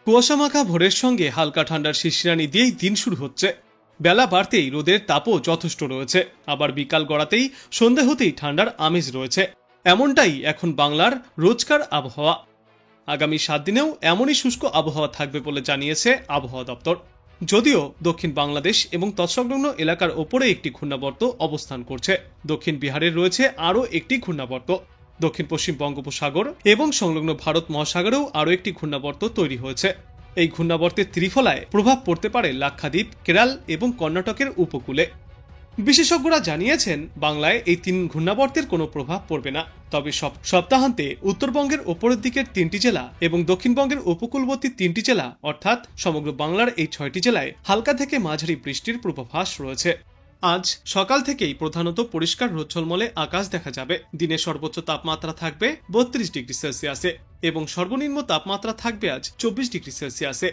কুয়াশামাখা ভোরের সঙ্গে হালকা ঠান্ডার শিশিরানি দিয়েই দিন শুরু হচ্ছে। বেলা বাড়তেই রোদের তাপও যথেষ্ট রয়েছে, আবার বিকাল গড়াতেই সন্ধে হতেই ঠান্ডার আমেজ রয়েছে। এমনটাই এখন বাংলার রোজকার আবহাওয়া। আগামী 7 দিনেও এমনই শুষ্ক আবহাওয়া থাকবে বলে জানিয়েছে আবহাওয়া দপ্তর। যদিও দক্ষিণ বাংলাদেশ এবং তৎসংলগ্ন এলাকার ওপরে একটি ঘূর্ণাবর্ত অবস্থান করছে। দক্ষিণ বিহারের রয়েছে আরও একটি ঘূর্ণাবর্ত। দক্ষিণ পশ্চিম বঙ্গোপসাগর এবং সংলগ্ন ভারত মহাসাগরেও আরও একটি ঘূর্ণাবর্ত তৈরি হয়েছে। এই ঘূর্ণাবর্তের ত্রিফলায় প্রভাব পড়তে পারে লাক্ষাদ্বীপ, কেরল এবং কর্ণাটকের উপকূলে। বিশেষজ্ঞরা জানিয়েছেন, বাংলায় এই 3 ঘূর্ণাবর্তের কোনো প্রভাব পড়বে না। তবে সপ্তাহান্তে উত্তরবঙ্গের ওপরের দিকের 3টি জেলা এবং দক্ষিণবঙ্গের উপকূলবর্তী 3টি জেলা অর্থাৎ সমগ্র বাংলার এই 6টি জেলায় হালকা থেকে মাঝারি বৃষ্টির পূর্বাভাস রয়েছে। আজ সকাল থেকেই প্রধানত পরিষ্কার রোদ ঝলমলে আকাশ দেখা যাবে। দিনের সর্বোচ্চ তাপমাত্রা থাকবে 32 ডিগ্রি সেলসিয়াসে এবং সর্বনিম্ন তাপমাত্রা থাকবে আজ 24 ডিগ্রি সেলসিয়াসে।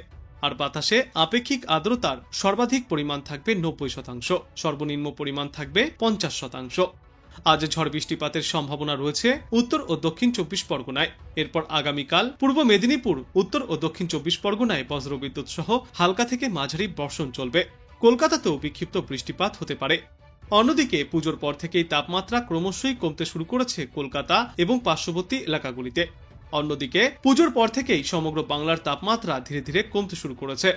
আর বাতাসে আপেক্ষিক আর্দ্রতার সর্বাধিক পরিমাণ থাকবে 90%, সর্বনিম্ন পরিমাণ থাকবে 50%। আজ ঝড় বৃষ্টিপাতের সম্ভাবনা রয়েছে উত্তর ও দক্ষিণ 24 পরগনায়। এরপর আগামীকাল পূর্ব মেদিনীপুর, উত্তর ও দক্ষিণ 24 পরগনায় বজ্রবিদ্যুৎ সহ হালকা থেকে মাঝারি বর্ষণ চলবে। কলকাতাতেও বিক্ষিপ্ত বৃষ্টিপাত হতে পারে। অন্যদিকে পুজোর পর থেকেই তাপমাত্রা ক্রমশই কমতে শুরু করেছে কলকাতা এবং পার্শ্ববর্তী এলাকাগুলিতে। অন্যদিকে পুজোর পর থেকেই সমগ্র বাংলার তাপমাত্রা ধীরে ধীরে কমতে শুরু করেছে।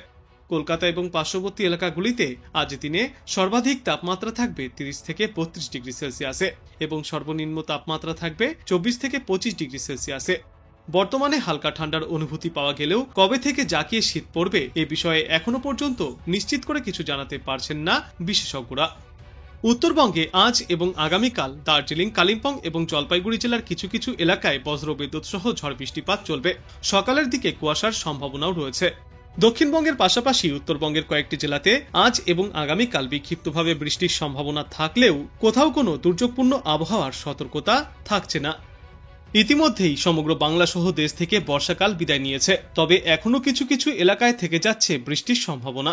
কলকাতা এবং পার্শ্ববর্তী এলাকাগুলিতে আজ দিনে সর্বাধিক তাপমাত্রা থাকবে 30 থেকে 32 ডিগ্রি সেলসিয়াসে এবং সর্বনিম্ন তাপমাত্রা থাকবে 24 থেকে 25 ডিগ্রি সেলসিয়াসে। বর্তমানে হালকা ঠান্ডার অনুভূতি পাওয়া গেলেও কবে থেকে জাঁকিয়ে শীত পড়বে এ বিষয়ে এখনো পর্যন্ত নিশ্চিত করে কিছু জানাতে পারছেন না বিশেষজ্ঞরা। উত্তরবঙ্গে আজ এবং আগামীকাল দার্জিলিং, কালিম্পং এবং জলপাইগুড়ি জেলার কিছু কিছু এলাকায় বজ্রবিদ্যুৎ সহ ঝড় বৃষ্টিপাত চলবে। সকালের দিকে কুয়াশার সম্ভাবনাও রয়েছে। দক্ষিণবঙ্গের পাশাপাশি উত্তরবঙ্গের কয়েকটি জেলাতে আজ এবং আগামীকাল বিক্ষিপ্তভাবে বৃষ্টির সম্ভাবনা থাকলেও কোথাও কোনো দুর্যোগপূর্ণ আবহাওয়ার সতর্কতা থাকছে না। ইতিমধ্যেই সমগ্র বাংলা সহ দেশ থেকে বর্ষাকাল বিদায় নিয়েছে, তবে এখনো কিছু কিছু এলাকায় থেকে যাচ্ছে বৃষ্টির সম্ভাবনা।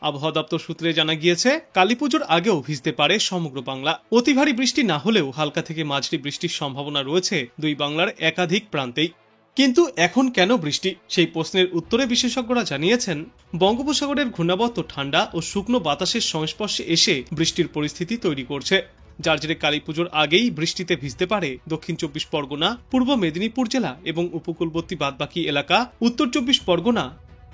আবহাওয়া দপ্তর সূত্রে জানা গিয়েছে, কালীপুজোর আগেও ভিজতে পারে সমগ্র বাংলা। অতি ভারী বৃষ্টি না হলেও হালকা থেকে মাঝারি বৃষ্টির সম্ভাবনা রয়েছে দুই বাংলার একাধিক প্রান্তেই। কিন্তু এখন কেন বৃষ্টি, সেই প্রশ্নের উত্তরে বিশেষজ্ঞরা জানিয়েছেন, বঙ্গোপসাগরের ঘূর্ণাবর্ত ঠান্ডা ও শুকনো বাতাসের সংস্পর্শে এসে বৃষ্টির পরিস্থিতি তৈরি করছে, যার জেরে কালীপুজোর আগেই বৃষ্টিতে ভিজতে পারে দক্ষিণ 24 পরগনা, পূর্ব মেদিনীপুর জেলা এবং উপকূলবর্তী বাদবাকি এলাকা, উত্তর 24 পরগনা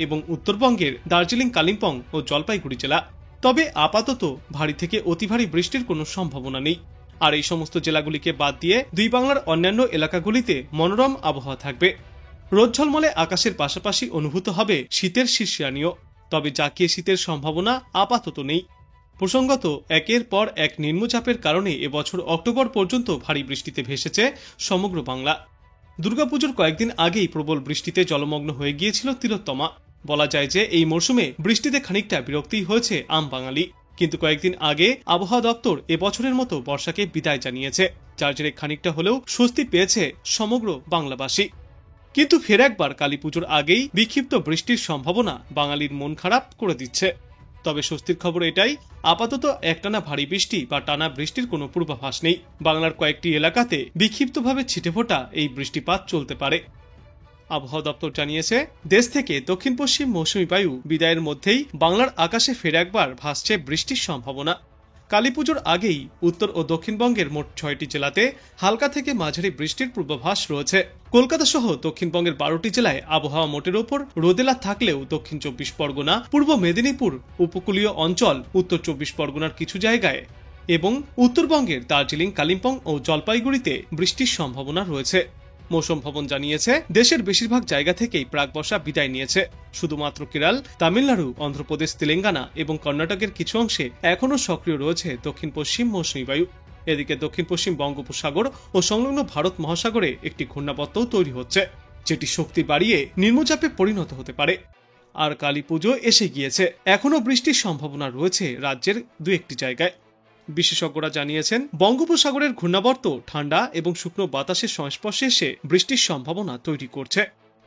এবং উত্তরবঙ্গের দার্জিলিং, কালিম্পং ও জলপাইগুড়ি জেলা। তবে আপাতত ভারী থেকে অতি ভারী বৃষ্টির কোনো সম্ভাবনা নেই। আর এই সমস্ত জেলাগুলিকে বাদ দিয়ে দুই বাংলার অন্যান্য এলাকাগুলিতে মনোরম আবহাওয়া থাকবে। রোদ ঝলমলে আকাশের পাশাপাশি অনুভূত হবে শীতের শিরশিরানিও। তবে জাঁকিয়ে শীতের সম্ভাবনা আপাতত নেই। প্রসঙ্গত, একের পর এক নিম্নচাপের কারণে এবছর অক্টোবর পর্যন্ত ভারী বৃষ্টিতে ভেসেছে সমগ্র বাংলা। দুর্গাপুজোর কয়েকদিন আগেই প্রবল বৃষ্টিতে জলমগ্ন হয়ে গিয়েছিল তিলোত্তমা। বলা যায় যে এই মরশুমে বৃষ্টিতে খানিকটা বিরক্তি হয়েছে আম বাঙালি। কিন্তু কয়েকদিন আগে আবহাওয়া দপ্তর এবছরের মতো বর্ষাকে বিদায় জানিয়েছে, যার জেরে খানিকটা হলেও স্বস্তি পেয়েছে সমগ্র বাংলাবাসী। কিন্তু ফের একবার কালীপুজোর আগেই বিক্ষিপ্ত বৃষ্টির সম্ভাবনা বাঙালির মন খারাপ করে দিচ্ছে। তবে স্বস্তির খবর এটাই, আপাতত একটানা ভারী বৃষ্টি বা টানা বৃষ্টির কোনো পূর্বাভাস নেই। বাংলার কয়েকটি এলাকাতে বিক্ষিপ্তভাবে ছিটেফোঁটা এই বৃষ্টিপাত চলতে পারে। আবহাওয়া দপ্তর জানিয়েছে, দেশ থেকে দক্ষিণ পশ্চিম মৌসুমী বায়ু বিদায়ের মধ্যেই বাংলার আকাশে ফের একবার ভাসছে বৃষ্টির সম্ভাবনা। কালীপুজোর আগেই উত্তর ও দক্ষিণবঙ্গের মোট 6টি জেলাতে হালকা থেকে মাঝারি বৃষ্টির পূর্বাভাস রয়েছে। কলকাতা সহ দক্ষিণবঙ্গের 12টি জেলায় আবহাওয়া মোটের ওপর রোদেলা থাকলেও দক্ষিণ 24 পরগনা, পূর্ব মেদিনীপুর, উপকূলীয় অঞ্চল, উত্তর 24 পরগনার কিছু জায়গায় এবং উত্তরবঙ্গের দার্জিলিং, কালিম্পং ও জলপাইগুড়িতে বৃষ্টির সম্ভাবনা রয়েছে। মৌসুম ভবন জানিয়েছে, দেশের বেশিরভাগ জায়গা থেকেই প্রাকবর্ষা বিদায় নিয়েছে। শুধুমাত্র কেরল, তামিলনাড়ু, অন্ধ্রপ্রদেশ, তেলেঙ্গানা এবং কর্ণাটকের কিছু অংশে এখনও সক্রিয় রয়েছে দক্ষিণ পশ্চিম মৌসুমী বায়ু। এদিকে দক্ষিণ পশ্চিম বঙ্গোপসাগর ও সংলগ্ন ভারত মহাসাগরে একটি ঘূর্ণাবর্তও তৈরি হচ্ছে, যেটি শক্তি বাড়িয়ে নিম্নচাপে পরিণত হতে পারে। আর কালী পুজো এসে গিয়েছে, এখনও বৃষ্টির সম্ভাবনা রয়েছে রাজ্যের 2-1টি জায়গায়। বিশেষজ্ঞরা জানিয়েছেন, বঙ্গোপসাগরের ঘূর্ণাবর্ত ঠান্ডা এবং শুকনো বাতাসের সংস্পর্শে এসে বৃষ্টির সম্ভাবনা তৈরি করছে।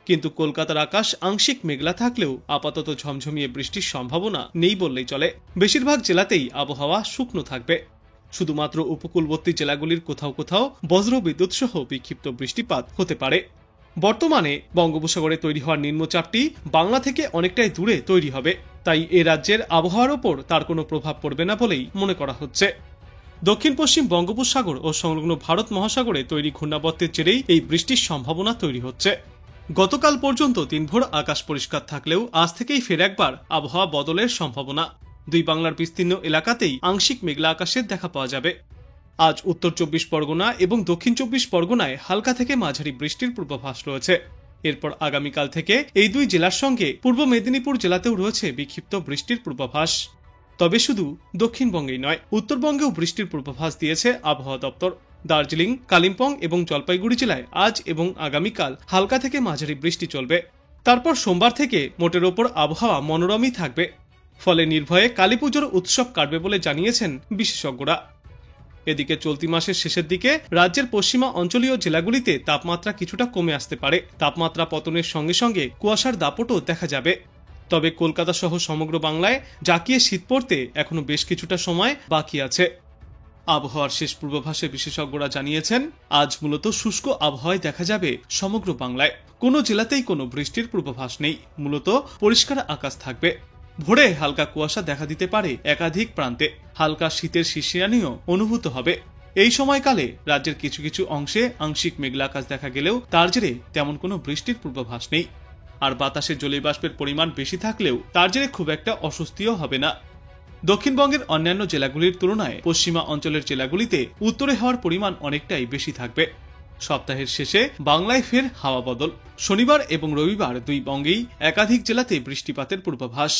কিন্তু কলকাতার আকাশ আংশিক মেঘলা থাকলেও আপাতত ঝমঝমিয়ে বৃষ্টির সম্ভাবনা নেই বললেই চলে। বেশিরভাগ জেলাতেই আবহাওয়া শুকনো থাকবে। শুধুমাত্র উপকূলবর্তী জেলাগুলির কোথাও কোথাও বজ্রবিদ্যুৎ সহ বিক্ষিপ্ত বৃষ্টিপাত হতে পারে। বর্তমানে বঙ্গোপসাগরে তৈরি হওয়ার নিম্নচাপটি বাংলা থেকে অনেকটাই দূরে তৈরি হবে, তাই এ রাজ্যের আবহাওয়ার ওপর তার কোনো প্রভাব পড়বে না বলেই মনে করা হচ্ছে। দক্ষিণ পশ্চিম বঙ্গোপসাগর ও সংলগ্ন ভারত মহাসাগরে তৈরি ঘূর্ণাবর্তের জেরেই এই বৃষ্টির সম্ভাবনা তৈরি হচ্ছে। গতকাল পর্যন্ত দিনভর আকাশ পরিষ্কার থাকলেও আজ থেকেই ফের একবার আবহাওয়া বদলের সম্ভাবনা। দুই বাংলার বিস্তীর্ণ এলাকাতেই আংশিক মেঘলা আকাশের দেখা পাওয়া যাবে। আজ উত্তর 24 পরগনা এবং দক্ষিণ 24 পরগনায় হালকা থেকে মাঝারি বৃষ্টির পূর্বাভাস রয়েছে। এরপর আগামীকাল থেকে এই দুই জেলার সঙ্গে পূর্ব মেদিনীপুর জেলাতেও রয়েছে বিক্ষিপ্ত বৃষ্টির পূর্বাভাস। তবে শুধু দক্ষিণবঙ্গেই নয়, উত্তরবঙ্গেও বৃষ্টির পূর্বাভাস দিয়েছে আবহাওয়া দপ্তর। দার্জিলিং, কালিম্পং এবং জলপাইগুড়ি জেলায় আজ এবং আগামীকাল হালকা থেকে মাঝারি বৃষ্টি চলবে। তারপর সোমবার থেকে মোটের ওপর আবহাওয়া মনোরমই থাকবে, ফলে নির্ভয়ে কালীপুজোর উৎসব কাটবে বলে জানিয়েছেন বিশেষজ্ঞরা। এদিকে চলতি মাসের শেষের দিকে রাজ্যের পশ্চিমা অঞ্চলীয় জেলাগুলিতে তাপমাত্রা কিছুটা কমে আসতে পারে। তাপমাত্রা পতনের সঙ্গে সঙ্গে কুয়াশার দাপটও দেখা যাবে। তবে কলকাতা সহ সমগ্র বাংলায় জাঁকিয়ে শীত পড়তে এখনো বেশ কিছুটা সময় বাকি আছে। আবহাওয়ার শেষ পূর্বাভাসে বিশেষজ্ঞরা জানিয়েছেন, আজ মূলত শুষ্ক আবহাওয়ায় দেখা যাবে সমগ্র বাংলায়। কোনো জেলাতেই কোনো বৃষ্টির পূর্বাভাস নেই, মূলত পরিষ্কার আকাশ থাকবে। ভোরে হালকা কুয়াশা দেখা দিতে পারে একাধিক প্রান্তে, হালকা শীতের শিশিরানিও অনুভূত হবে। এই সময়কালে রাজ্যের কিছু কিছু অংশে আংশিক মেঘলা আকাশ দেখা গেলেও তার জেরে তেমন কোনো বৃষ্টির পূর্বাভাস নেই। আর বাতাসে জলীয় বাষ্পের পরিমাণ বেশি থাকলেও তার জেরে খুব একটা অস্বস্তিও হবে না। দক্ষিণবঙ্গের অন্যান্য জেলাগুলির তুলনায় পশ্চিমা অঞ্চলের জেলাগুলিতে উত্তরে হওয়ার পরিমাণ অনেকটাই বেশি থাকবে। সপ্তাহের শেষে বাংলায় ফের হাওয়া বদল। শনিবার এবং রবিবার দুই বঙ্গেই একাধিক জেলাতে বৃষ্টিপাতের পূর্বাভাস।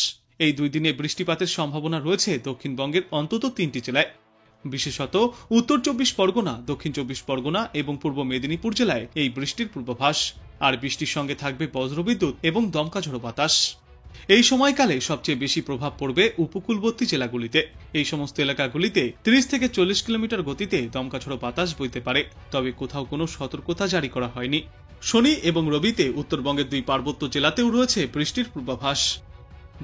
এই দুই দিনে বৃষ্টিপাতের সম্ভাবনা রয়েছে দক্ষিণবঙ্গের অন্তত 3টি জেলায়, বিশেষত উত্তর 24 পরগনা, দক্ষিণ 24 পরগনা এবং পূর্ব মেদিনীপুর জেলায় এই বৃষ্টির পূর্বাভাস। আর বৃষ্টির সঙ্গে থাকবে বজ্রবিদ্যুৎ এবং দমকা ঝড়ো বাতাস। এই সময়কালে সবচেয়ে বেশি প্রভাব পড়বে উপকূলবর্তী জেলাগুলিতে। এই সমস্ত এলাকাগুলিতে 30 থেকে 40 কিলোমিটার গতিতে দমকা ঝড়ো বাতাস বইতে পারে, তবে কোথাও কোনো সতর্কতা জারি করা হয়নি। শনি এবং রবিতে উত্তরবঙ্গের দুই পার্বত্য জেলাতেও রয়েছে বৃষ্টির পূর্বাভাস।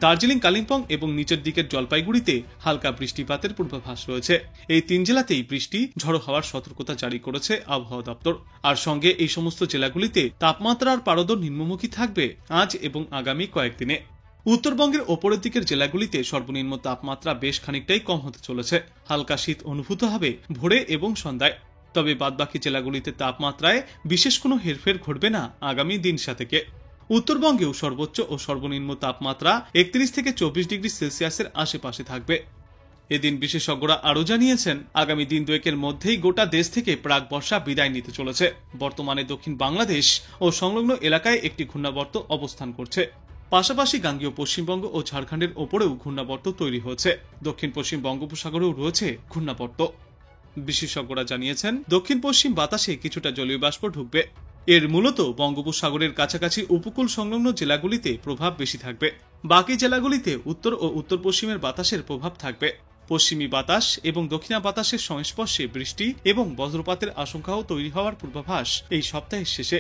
দার্জিলিং, কালিম্পং এবং নিচের দিকের জলপাইগুড়িতে হালকা বৃষ্টিপাতের পূর্বাভাস রয়েছে। এই 3 জেলাতেই বৃষ্টি, ঝড়ো হওয়ার সতর্কতা জারি করেছে আবহাওয়া দপ্তর। আর সঙ্গে এই সমস্ত জেলাগুলিতে তাপমাত্রার পারদ নিম্নমুখী থাকবে আজ এবং আগামী কয়েকদিনে। উত্তরবঙ্গের ওপরের দিকের জেলাগুলিতে সর্বনিম্ন তাপমাত্রা বেশ খানিকটাই কম হতে চলেছে। হালকা শীত অনুভূত হবে ভোরে এবং সন্ধ্যায়। তবে বাদবাকি জেলাগুলিতে তাপমাত্রায় বিশেষ কোনো হেরফের ঘটবে না আগামী দিন থেকে। উত্তরবঙ্গেও সর্বোচ্চ ও সর্বনিম্ন তাপমাত্রা 31 থেকে 24 ডিগ্রি সেলসিয়াসের আশেপাশে থাকবে। এদিন বিশেষজ্ঞরা আরও জানিয়েছেন, আগামী দিন দুয়েকের মধ্যেই গোটা দেশ থেকে প্রাক বর্ষা বিদায় নিতে চলেছে। বর্তমানে দক্ষিণ বাংলাদেশ ও সংলগ্ন এলাকায় একটি ঘূর্ণাবর্ত অবস্থান করছে। পাশাপাশি গাঙ্গেয় পশ্চিমবঙ্গ ও ঝাড়খণ্ডের ওপরেও ঘূর্ণাবর্ত তৈরি হয়েছে। দক্ষিণ পশ্চিম বঙ্গোপসাগরেও রয়েছে ঘূর্ণাবর্ত। বিশেষজ্ঞরা জানিয়েছেন, দক্ষিণ পশ্চিম বাতাসে কিছুটা জলীয় বাষ্প ঢুকবে। এর মূলত বঙ্গোপসাগরের কাছাকাছি উপকূল সংলগ্ন জেলাগুলিতে প্রভাব বেশি থাকবে। বাকি জেলাগুলিতে উত্তর ও উত্তর পশ্চিমের বাতাসের প্রভাব থাকবে। পশ্চিমী বাতাস এবং দক্ষিণা বাতাসের সংস্পর্শে বৃষ্টি এবং বজ্রপাতের আশঙ্কাও তৈরি হওয়ার পূর্বাভাস এই সপ্তাহের শেষে।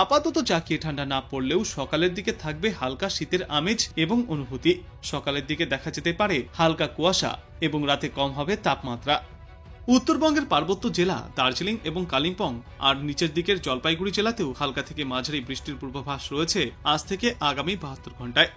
আপাতত জাঁকিয়ে ঠান্ডা না পড়লেও সকালের দিকে থাকবে হালকা শীতের আমেজ এবং অনুভূতি। সকালের দিকে দেখা যেতে পারে হালকা কুয়াশা এবং রাতে কম হবে তাপমাত্রা। উত্তরবঙ্গের পার্বত্য জেলা দার্জিলিং এবং কালিম্পং আর নিচের দিকের জলপাইগুড়ি জেলাতেও হালকা থেকে মাঝারি বৃষ্টির পূর্বাভাস রয়েছে আজ থেকে আগামী 72 ঘন্টায়।